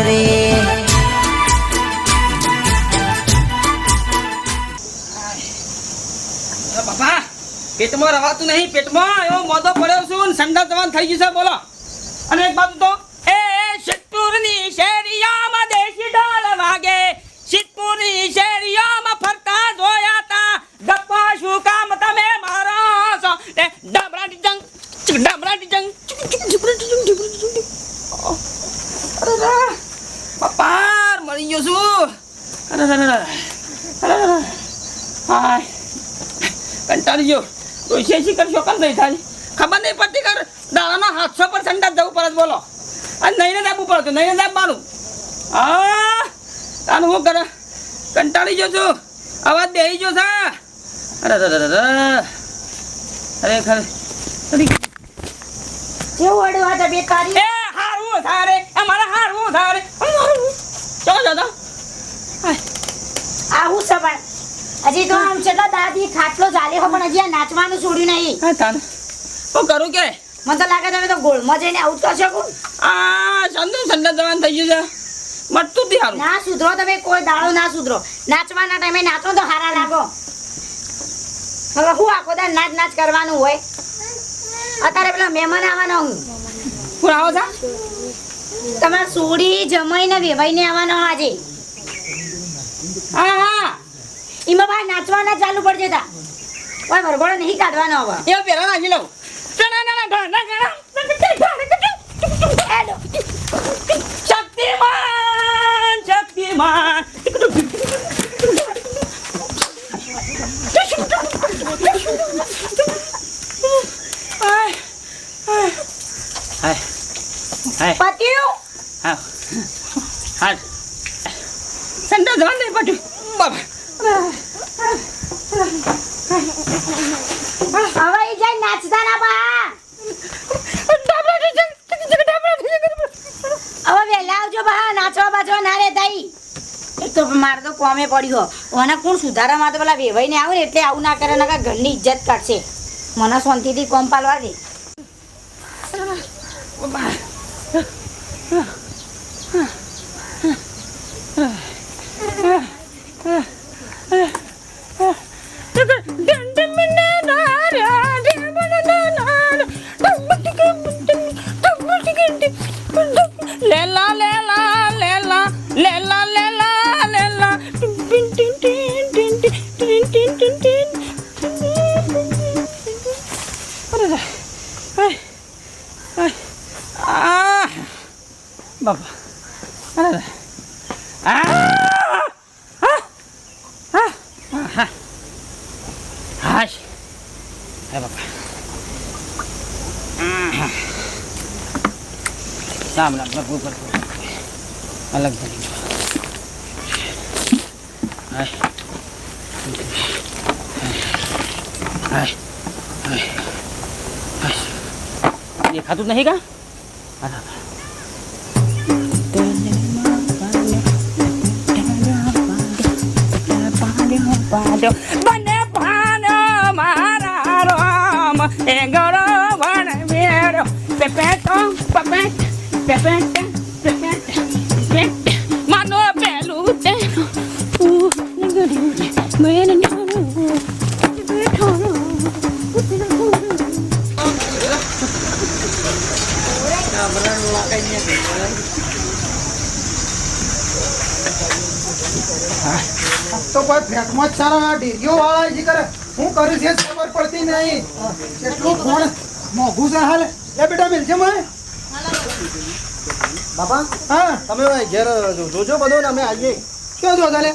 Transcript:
રે બાપા પેટમાં રવાતું નહીં પેટમાં એવો મોદો પડ્યો છું ને સંડા જવાન થઈ ગયું છે બોલો અને એક બાજુ તો એ સિદ્ધપુરની શેરીઓમાં દેશી ઢોલ વાગે સિદ્ધપુરની શેરીઓમાં ફરતા જોયા તા ગપ્પા શું કામ તમે મારો છો એ ડાબરાટી જંગ અરે બાપા મરી ગયો છું અરે હાય કંટાળી ગયો તો શેષી કરશો કમ નહીં થાય ખબર નહીં પડતી કર દાડામાં 700 પર સંડાસ જવું પડે બોલો અને નહીં દાબવું પડે તો નહીં દાબવાનું હા તાનું શું કરે કંટાળી ગયો છું અવાજ બેસી ગયો છે અરે ખરે કેવું અડવા તબિયત તારી એ હારું થારે એ મારા હારું થારે ચલો દાદા આવું સવાય હજી તો આમ છેલ્લા દાદી ખાટલો ચાલે હો પણ હજી આ નાચવાનું છોડ્યું નહીં હા તાન હું કરું કે મને તો લાગે તમે તો ગોળમાં જઈને આવું જ કરશો કોણ આ સંડા જવાન થઈ ગયું છે મટતું જ હારું ના સુધરો તમે કોઈ દાડો ના સુધરો નાચવાના ટાઈમે નાચો તો હારા લાગો હવે હું આખો દા નાચ કરવાનું હોય અત્યારે પેલા મહેમાન આવવાનો હું કોણ આવો છે તમારે સોડી જમાઈને વેવાઈને આવવાનો આજે હા હા એમાં ભાઈ નાચવાના ચાલુ પડશે તા કોઈ ભરભડો નહીં કાઢવાનો હવે એ પેલા નાખી લઉં હેલો શક્તિમાન શક્તિમાન પત્યું હા હા સંડા જવાન નહીં પટ્યું બાબા હવે ઈ જાય નાચતા ના બા હવે વેલા આવજો બા નાચવા બાચવા ના રે તાઈ એક તો મારે તો કોમે પડ્યો ઓને કોણ સુધારા માં તો પેલા વેવાઈને આવું ને એટલે આવું ના કરે નકા ઘરની ઇજ્જત કાઢશે મને શાંતિથી કોમ પાલવા દે લેલા લેલા લેલા લેલા લેલા લેલા ટિન ટિન ટિન ટિન ટિન ટિન ટિન ટિન અરે હાય હાય આ બાબા અરે આ હાશ હે બાબા સામલા લગવું પડતું અલગ બની હાય હાય હાય દેખાતું નહીં કા બને પાનો મારા રામ એ ગરો વણ મેરો પેપેટો પપેટ પેપેટ પેપેટ પેપેટ માનો પેલું તે નગડી મેન નગડો બેઠો તો કોઈ ફેટમાં જ સારા ઢેરીઓ વાળા જે કરે હું કરું છે ખબર પડતી નહીં એટલું ફોન મોઘું છે હાલ એ બેટા મિલશે મને બાપા હા તમે ઘેર જોજો બધો ને અમે આવીએ શું જોતા લે